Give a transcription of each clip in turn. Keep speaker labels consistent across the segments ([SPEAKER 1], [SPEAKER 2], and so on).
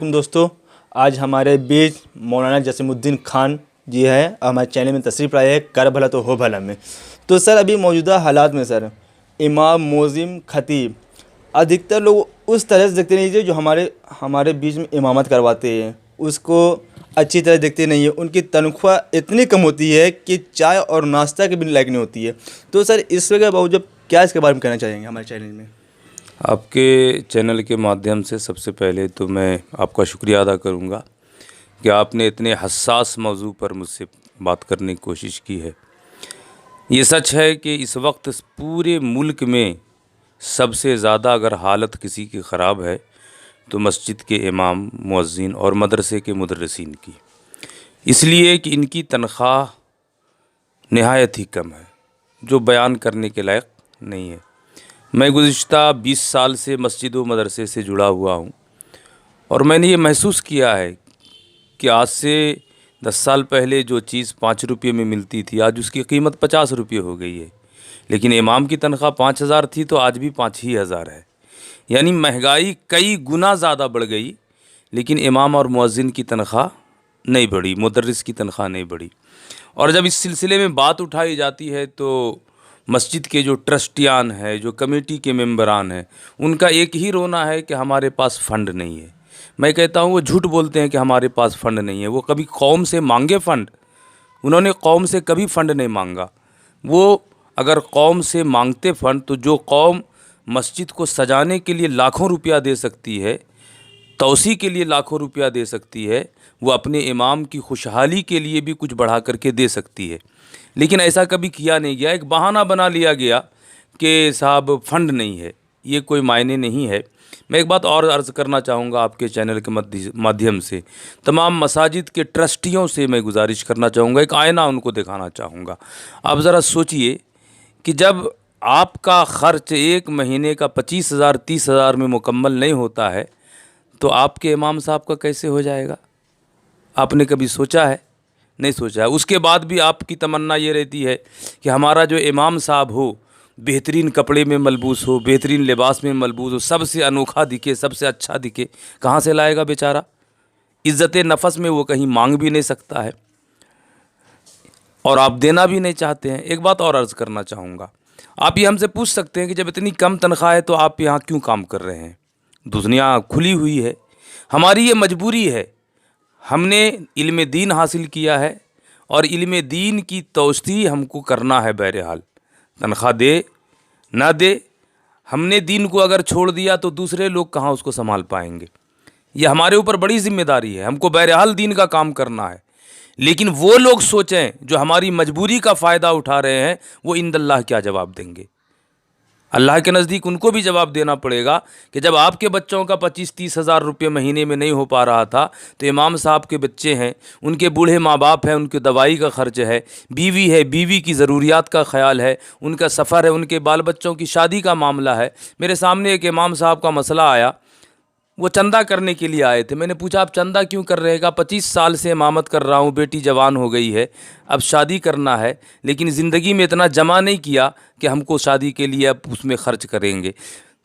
[SPEAKER 1] دوستو، آج ہمارے بیچ مولانا جسیم الدین خان جی ہے، ہمارے چینل میں تشریف لائے ہیں کر بھلا تو ہو بھلا میں۔ تو سر ابھی موجودہ حالات میں سر امام، مؤذن، خطیب ادھکتر لوگ اس طرح سے دیکھتے نہیں جو ہمارے بیچ میں امامت کرواتے ہیں، اس کو اچھی طرح دیکھتے نہیں ہیں۔ ان کی تنخواہ اتنی کم ہوتی ہے کہ چائے اور ناشتہ کے بھی لائق نہیں ہوتی ہے۔ تو سر اس کے باوجود کیا اس کے بارے میں کہنا چاہیں گے ہمارے چینل میں؟
[SPEAKER 2] آپ کے چینل کے مادھیم سے سب سے پہلے تو میں آپ کا شکریہ ادا کروں گا کہ آپ نے اتنے حساس موضوع پر مجھ سے بات کرنے کی کوشش کی ہے۔ یہ سچ ہے کہ اس وقت پورے ملک میں سب سے زیادہ اگر حالت کسی کی خراب ہے تو مسجد کے امام، مؤذن اور مدرسے کے مدرسین کی، اس لیے کہ ان کی تنخواہ نہایت ہی کم ہے، جو بیان کرنے کے لائق نہیں ہے۔ میں گزشتہ 20 سال سے مسجد و مدرسے سے جڑا ہوا ہوں، اور میں نے یہ محسوس کیا ہے کہ آج سے 10 سال پہلے جو چیز 5 روپے میں ملتی تھی، آج اس کی قیمت 50 روپے ہو گئی ہے۔ لیکن امام کی تنخواہ 5,000 تھی تو آج بھی 5,000 ہے، یعنی مہنگائی کئی گنا زیادہ بڑھ گئی، لیکن امام اور مؤذن کی تنخواہ نہیں بڑھی، مدرس کی تنخواہ نہیں بڑھی۔ اور جب اس سلسلے میں بات اٹھائی جاتی ہے تو مسجد کے جو ٹرسٹیان ہیں، جو کمیٹی کے ممبران ہیں، ان کا ایک ہی رونا ہے کہ ہمارے پاس فنڈ نہیں ہے۔ میں کہتا ہوں وہ جھوٹ بولتے ہیں کہ ہمارے پاس فنڈ نہیں ہے۔ وہ کبھی قوم سے مانگے فنڈ؟ انہوں نے قوم سے کبھی فنڈ نہیں مانگا۔ وہ اگر قوم سے مانگتے فنڈ تو جو قوم مسجد کو سجانے کے لیے لاکھوں روپیہ دے سکتی ہے، توسیع کے لیے لاکھوں روپیہ دے سکتی ہے، وہ اپنے امام کی خوشحالی کے لیے بھی کچھ بڑھا کر کے دے سکتی ہے۔ لیکن ایسا کبھی کیا نہیں گیا، ایک بہانہ بنا لیا گیا کہ صاحب فنڈ نہیں ہے، یہ کوئی معنی نہیں ہے۔ میں ایک بات اور عرض کرنا چاہوں گا آپ کے چینل کے مادھیم سے، تمام مساجد کے ٹرسٹیوں سے میں گزارش کرنا چاہوں گا، ایک آئینہ ان کو دکھانا چاہوں گا۔ آپ ذرا سوچئے کہ جب آپ کا خرچ ایک مہینے کا 25,000 30,000 میں مکمل نہیں ہوتا ہے تو آپ کے امام صاحب کا کیسے ہو جائے گا؟ آپ نے کبھی سوچا ہے؟ نہیں سوچا ہے۔ اس کے بعد بھی آپ کی تمنا یہ رہتی ہے کہ ہمارا جو امام صاحب ہو بہترین کپڑے میں ملبوس ہو، بہترین لباس میں ملبوس ہو، سب سے انوکھا دکھے، سب سے اچھا دکھے۔ کہاں سے لائے گا بیچارہ؟ عزت نفس میں وہ کہیں مانگ بھی نہیں سکتا ہے، اور آپ دینا بھی نہیں چاہتے ہیں۔ ایک بات اور عرض کرنا چاہوں گا، آپ یہ ہم سے پوچھ سکتے ہیں کہ جب اتنی کم تنخواہ ہے تو آپ یہاں کیوں کام کر رہے ہیں؟ دنیا کھلی ہوئی ہے، ہماری یہ مجبوری ہے۔ ہم نے علم دین حاصل کیا ہے، اور علم دین کی توسیع ہم کو کرنا ہے۔ بہرحال تنخواہ دے نہ دے، ہم نے دین کو اگر چھوڑ دیا تو دوسرے لوگ کہاں اس کو سنبھال پائیں گے؟ یہ ہمارے اوپر بڑی ذمہ داری ہے، ہم کو بہرحال دین کا کام کرنا ہے۔ لیکن وہ لوگ سوچیں جو ہماری مجبوری کا فائدہ اٹھا رہے ہیں، وہ عند اللہ کیا جواب دیں گے؟ اللہ کے نزدیک ان کو بھی جواب دینا پڑے گا کہ جب آپ کے بچوں کا 25-30 ہزار روپے مہینے میں نہیں ہو پا رہا تھا تو امام صاحب کے بچے ہیں، ان کے بوڑھے ماں باپ ہیں، ان کے دوائی کا خرچ ہے، بیوی ہے، بیوی کی ضروریات کا خیال ہے، ان کا سفر ہے، ان کے بال بچوں کی شادی کا معاملہ ہے۔ میرے سامنے ایک امام صاحب کا مسئلہ آیا، وہ چندہ کرنے کے لیے آئے تھے۔ میں نے پوچھا آپ چندہ کیوں کر رہے گا؟ 25 سال سے امامت کر رہا ہوں، بیٹی جوان ہو گئی ہے، اب شادی کرنا ہے، لیکن زندگی میں اتنا جمع نہیں کیا کہ ہم کو شادی کے لیے اب اس میں خرچ کریں گے،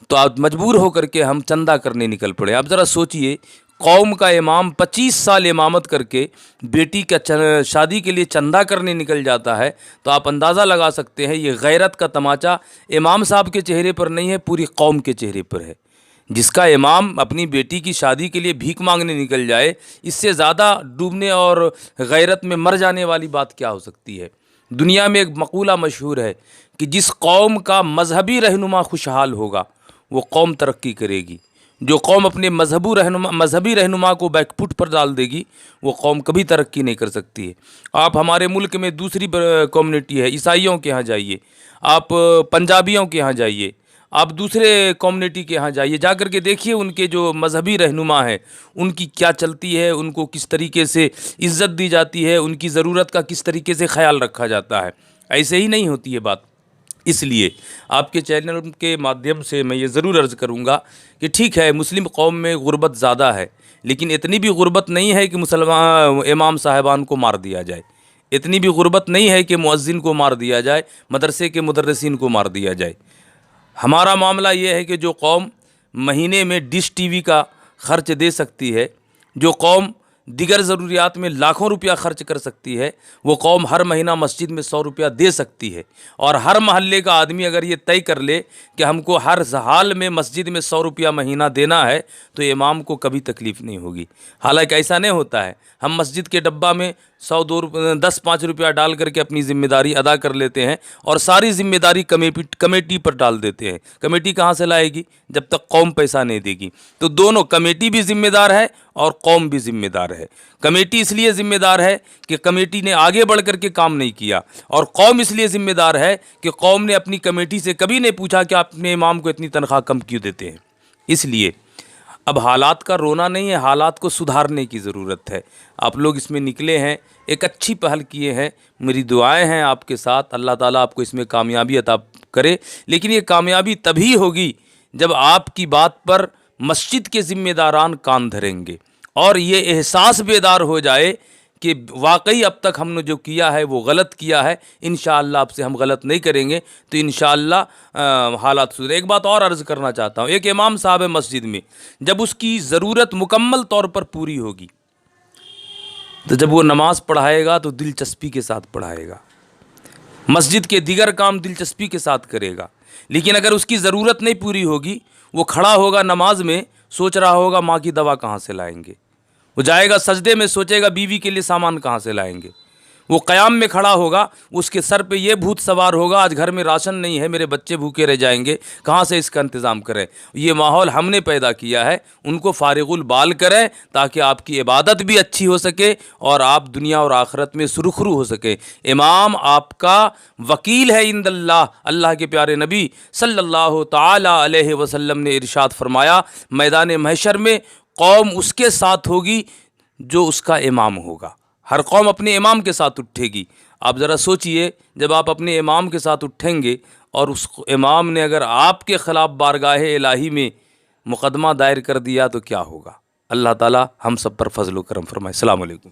[SPEAKER 2] تو آپ مجبور ہو کر کے ہم چندہ کرنے نکل پڑے۔ اب ذرا سوچئے، قوم کا امام 25 سال امامت کر کے بیٹی کا شادی کے لیے چندہ کرنے نکل جاتا ہے، تو آپ اندازہ لگا سکتے ہیں یہ غیرت کا تماچا امام صاحب کے چہرے پر نہیں ہے، پوری قوم کے چہرے پر ہے۔ جس کا امام اپنی بیٹی کی شادی کے لیے بھیک مانگنے نکل جائے، اس سے زیادہ ڈوبنے اور غیرت میں مر جانے والی بات کیا ہو سکتی ہے؟ دنیا میں ایک مقولہ مشہور ہے کہ جس قوم کا مذہبی رہنما خوشحال ہوگا وہ قوم ترقی کرے گی، جو قوم اپنے مذہبی رہنما کو بیک فٹ پر ڈال دے گی وہ قوم کبھی ترقی نہیں کر سکتی ہے۔ آپ ہمارے ملک میں دوسری کمیونٹی ہے، عیسائیوں کے ہاں جائیے، آپ پنجابیوں کے ہاں جائیے، آپ دوسرے کمیونٹی کے ہاں جائیے، جا کر کے دیکھیے ان کے جو مذہبی رہنما ہیں ان کی کیا چلتی ہے، ان کو کس طریقے سے عزت دی جاتی ہے، ان کی ضرورت کا کس طریقے سے خیال رکھا جاتا ہے۔ ایسے ہی نہیں ہوتی ہے بات۔ اس لیے آپ کے چینل کے مادھیم سے میں یہ ضرور عرض کروں گا کہ ٹھیک ہے مسلم قوم میں غربت زیادہ ہے، لیکن اتنی بھی غربت نہیں ہے کہ مسلمان امام صاحبان کو مار دیا جائے، اتنی بھی غربت نہیں ہے کہ مؤذن کو مار دیا جائے، مدرسے کے مدرسین کو مار دیا جائے۔ ہمارا معاملہ یہ ہے کہ جو قوم مہینے میں ڈش ٹی وی کا خرچ دے سکتی ہے، جو قوم دیگر ضروریات میں لاکھوں روپیہ خرچ کر سکتی ہے وہ قوم ہر مہینہ مسجد میں 100 روپیہ دے سکتی ہے، اور ہر محلے کا آدمی اگر یہ طے کر لے کہ ہم کو ہر حال میں مسجد میں 100 روپیہ مہینہ دینا ہے تو امام کو کبھی تکلیف نہیں ہوگی۔ حالانکہ ایسا نہیں ہوتا ہے، ہم مسجد کے ڈبہ میں 10 5 روپیہ ڈال کر کے اپنی ذمہ داری ادا کر لیتے ہیں، اور ساری ذمہ داری کمیٹی پر ڈال دیتے ہیں۔ کمیٹی کہاں سے لائے گی جب تک قوم پیسہ نہیں دے گی؟ تو دونوں، کمیٹی بھی ذمہ دار ہے اور قوم بھی ذمہ دار ہے۔ کمیٹی اس لیے ذمہ دار ہے کہ کمیٹی نے آگے بڑھ کر کے کام نہیں کیا، اور قوم اس لیے ذمہ دار ہے کہ قوم نے اپنی کمیٹی سے کبھی نہیں پوچھا کہ آپ اپنے امام کو اتنی تنخواہ کم کیوں دیتے ہیں۔ اس لیے اب حالات کا رونا نہیں ہے، حالات کو سدھارنے کی ضرورت ہے۔ آپ لوگ اس میں نکلے ہیں، ایک اچھی پہل کیے ہیں، میری دعائیں ہیں آپ کے ساتھ، اللہ تعالیٰ آپ کو اس میں کامیابی عطا کرے۔ لیکن یہ کامیابی تبھی ہوگی جب آپ کی بات پر مسجد کے ذمہ داران کان دھریں گے، اور یہ احساس بیدار ہو جائے کہ واقعی اب تک ہم نے جو کیا ہے وہ غلط کیا ہے، انشاءاللہ اب سے ہم غلط نہیں کریں گے تو انشاءاللہ حالات سدھریں۔ ایک بات اور عرض کرنا چاہتا ہوں، ایک امام صاحب ہے مسجد میں، جب اس کی ضرورت مکمل طور پر پوری ہوگی تو جب وہ نماز پڑھائے گا تو دلچسپی کے ساتھ پڑھائے گا، مسجد کے دیگر کام دلچسپی کے ساتھ کرے گا۔ لیکن اگر اس کی ضرورت نہیں پوری ہوگی، وہ کھڑا ہوگا نماز میں، سوچ رہا ہوگا ماں کی دوا کہاں سے لائیں گے، وہ جائے گا سجدے میں، سوچے گا بیوی کے لیے سامان کہاں سے لائیں گے، وہ قیام میں کھڑا ہوگا، اس کے سر پہ یہ بھوت سوار ہوگا آج گھر میں راشن نہیں ہے، میرے بچے بھوکے رہ جائیں گے، کہاں سے اس کا انتظام کریں۔ یہ ماحول ہم نے پیدا کیا ہے، ان کو فارغ البال کریں تاکہ آپ کی عبادت بھی اچھی ہو سکے اور آپ دنیا اور آخرت میں سرخرو ہو سکے۔ امام آپ کا وکیل ہے عند اللہ۔ اللہ کے پیارے نبی صلی اللہ تعالی علیہ وسلم نے ارشاد فرمایا، میدان محشر میں قوم اس کے ساتھ ہوگی جو اس کا امام ہوگا۔ ہر قوم اپنے امام کے ساتھ اٹھے گی۔ آپ ذرا سوچئے، جب آپ اپنے امام کے ساتھ اٹھیں گے اور اس امام نے اگر آپ کے خلاف بارگاہ الہی میں مقدمہ دائر کر دیا تو کیا ہوگا؟ اللہ تعالی ہم سب پر فضل و کرم فرمائے۔ السلام علیکم۔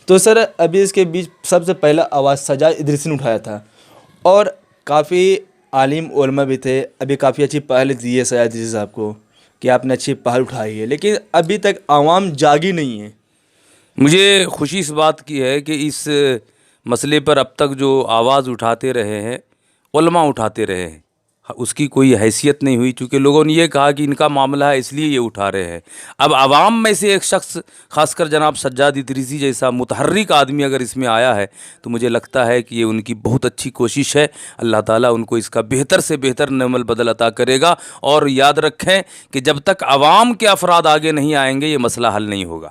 [SPEAKER 1] تو سر ابھی اس کے بیچ سب سے پہلا آواز سجاد ادریسی نے اٹھایا تھا، اور کافی عالم علماء بھی تھے، ابھی کافی اچھی پہل دی ہے سجاد ادریسی صاحب کو کہ آپ نے اچھی پہل اٹھائی ہے، لیکن ابھی تک عوام جاگی نہیں ہے۔
[SPEAKER 2] مجھے خوشی اس بات کی ہے کہ اس مسئلے پر اب تک جو آواز اٹھاتے رہے ہیں، علماء اٹھاتے رہے ہیں، اس کی کوئی حیثیت نہیں ہوئی، چونکہ لوگوں نے یہ کہا کہ ان کا معاملہ ہے اس لیے یہ اٹھا رہے ہیں۔ اب عوام میں سے ایک شخص، خاص کر جناب سجاد ادریسی جیسا متحرک آدمی اگر اس میں آیا ہے تو مجھے لگتا ہے کہ یہ ان کی بہت اچھی کوشش ہے۔ اللہ تعالیٰ ان کو اس کا بہتر سے بہتر نعم البدل عطا کرے گا، اور یاد رکھیں کہ جب تک عوام کے افراد آگے نہیں آئیں گے یہ مسئلہ حل نہیں ہوگا۔